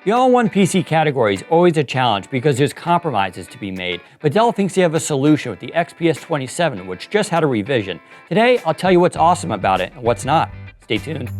The all-in-one PC category is always a challenge because there's compromises to be made, but Dell thinks they have a solution with the XPS 27, which just had a revision. Today, I'll tell you what's awesome about it and what's not. Stay tuned.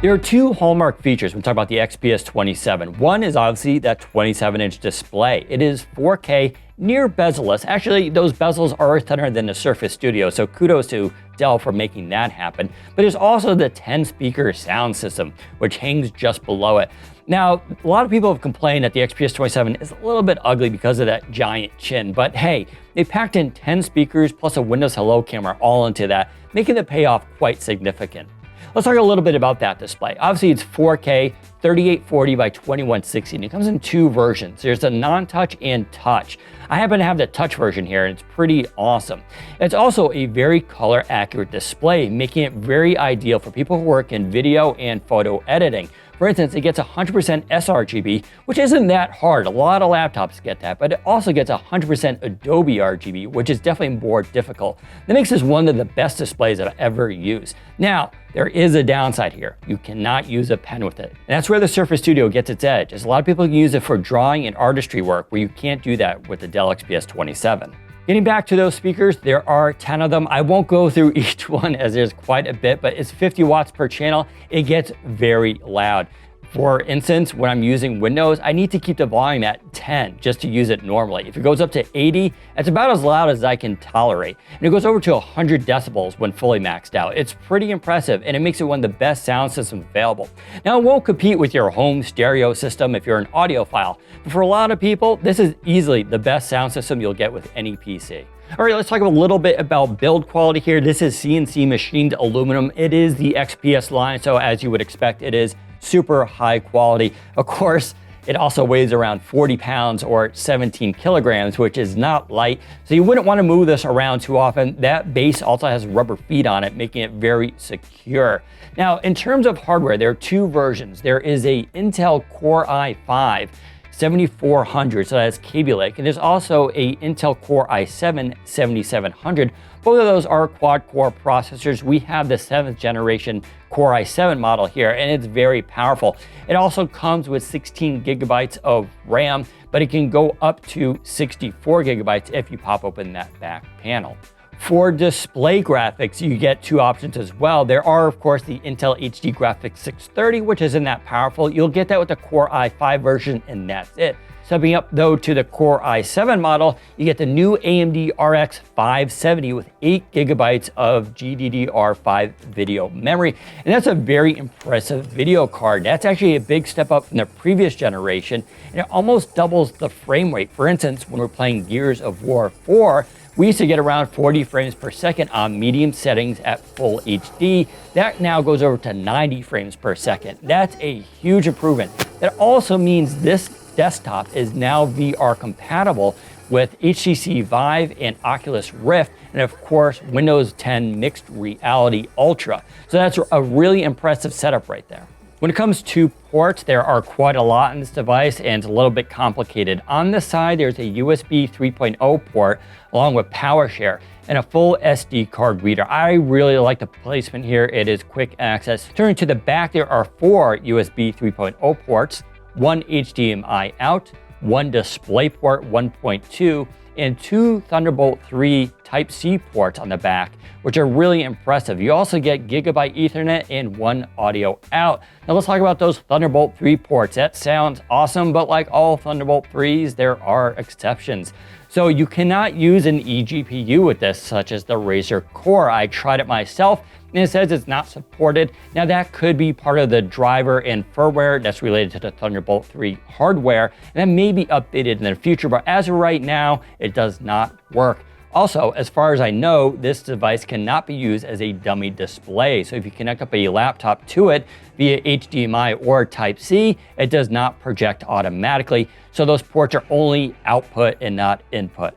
There are two hallmark features when we talk about the XPS 27. One is obviously that 27-inch display. It is 4K, near bezel-less. Actually, those bezels are thinner than the Surface Studio, so kudos to Dell for making that happen. But there's also the 10-speaker sound system, which hangs just below it. Now, a lot of people have complained that the XPS 27 is a little bit ugly because of that giant chin, but hey, they packed in 10 speakers plus a Windows Hello camera all into that, making the payoff quite significant. Let's talk a little bit about that display. Obviously, it's 4K, 3840 by 2160, and it comes in two versions. There's a non-touch and touch. I happen to have the touch version here, and it's pretty awesome. It's also a very color-accurate display, making it very ideal for people who work in video and photo editing. For instance, it gets 100% sRGB, which isn't that hard. A lot of laptops get that, but it also gets 100% Adobe RGB, which is definitely more difficult. That makes this one of the best displays that I've ever used. Now, there is a downside here. You cannot use a pen with it. And that's where the Surface Studio gets its edge, as a lot of people can use it for drawing and artistry work, where you can't do that with the Dell XPS 27. Getting back to those speakers, there are 10 of them. I won't go through each one as there's quite a bit, but it's 50 watts per channel. It gets very loud. For instance, when I'm using Windows, I need to keep the volume at 10 just to use it normally. If it goes up to 80, it's about as loud as I can tolerate. And it goes over to 100 decibels when fully maxed out. It's pretty impressive, and it makes it one of the best sound systems available. Now, it won't compete with your home stereo system if you're an audiophile, but for a lot of people, this is easily the best sound system you'll get with any PC. All right, let's talk a little bit about build quality here. This is CNC machined aluminum. It is the XPS line, so as you would expect, it is super high quality. Of course, it also weighs around 40 pounds or 17 kilograms, which is not light. So you wouldn't want to move this around too often. That base also has rubber feet on it, making it very secure. Now, in terms of hardware, there are two versions. There is a Intel Core i5 7400, so that's Kaby Lake, and there's also a Intel Core i7 7700. Both of those are quad-core processors. We have the 7th generation Core i7 model here, and it's very powerful. It also comes with 16 gigabytes of RAM, but it can go up to 64 gigabytes if you pop open that back panel. For display graphics, you get two options as well. There are, of course, the Intel HD Graphics 630, which isn't that powerful. You'll get that with the Core i5 version, and that's it. Stepping up, though, to the Core i7 model, you get the new AMD RX 570 with 8 gigabytes of GDDR5 video memory. And that's a very impressive video card. That's actually a big step up from the previous generation, and it almost doubles the frame rate. For instance, when we're playing Gears of War 4, we used to get around 40 frames per second on medium settings at full HD. That now goes over to 90 frames per second. That's a huge improvement. That also means this desktop is now VR compatible with HTC Vive and Oculus Rift, and of course, Windows 10 Mixed Reality Ultra. So that's a really impressive setup right there. When it comes to ports, there are quite a lot in this device, and it's a little bit complicated. On the side, there's a USB 3.0 port, along with PowerShare, and a full SD card reader. I really like the placement here. It is quick access. Turning to the back, there are 4 USB 3.0 ports, 1 HDMI out, 1 DisplayPort 1.2, and 2 Thunderbolt 3 Type-C ports on the back, which are really impressive. You also get Gigabyte Ethernet and 1 audio out. Now let's talk about those Thunderbolt 3 ports. That sounds awesome, but like all Thunderbolt 3s, there are exceptions. So you cannot use an eGPU with this, such as the Razer Core. I tried it myself, and it says it's not supported. Now that could be part of the driver and firmware that's related to the Thunderbolt 3 hardware, and that may be updated in the future, but as of right now, it does not work. Also, as far as I know, this device cannot be used as a dummy display. So if you connect up a laptop to it via HDMI or Type-C, it does not project automatically. So those ports are only output and not input.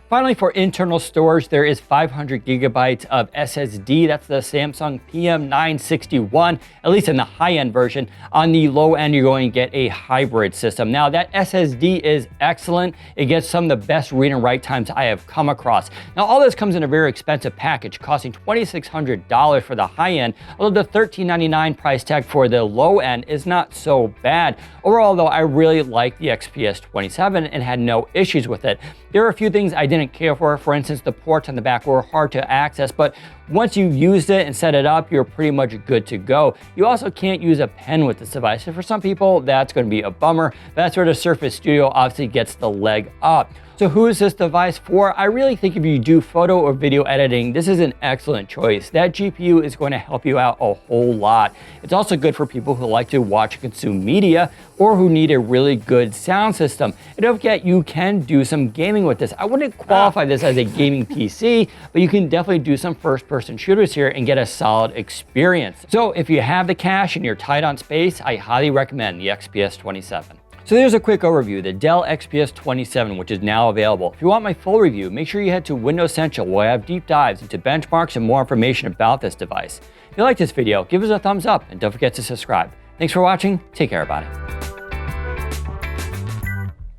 Finally, for internal storage, there is 500 gigabytes of SSD. That's the Samsung PM961, at least in the high-end version. On the low end, you're going to get a hybrid system. Now, that SSD is excellent. It gets some of the best read and write times I have come across. Now, all this comes in a very expensive package, costing $2,600 for the high end, although the $1,399 price tag for the low end is not so bad. Overall, though, I really like the XPS 27 and had no issues with it. There are a few things I didn't care for. For instance, the ports on the back were hard to access, but once you've used it and set it up, you're pretty much good to go. You also can't use a pen with this device. So for some people, that's going to be a bummer. That's where the Surface Studio obviously gets the leg up. So who is this device for? I really think if you do photo or video editing, this is an excellent choice. That GPU is going to help you out a whole lot. It's also good for people who like to watch and consume media or who need a really good sound system. And don't forget, you can do some gaming with this. I wouldn't qualify this as a gaming PC, but you can definitely do some first-person shooters here and get a solid experience. So if you have the cash and you're tight on space, I highly recommend the XPS 27. So there's a quick overview, the Dell XPS 27, which is now available. If you want my full review, make sure you head to Windows Central, where I have deep dives into benchmarks and more information about this device. If you like this video, give us a thumbs up and don't forget to subscribe. Thanks for watching. Take care, everybody.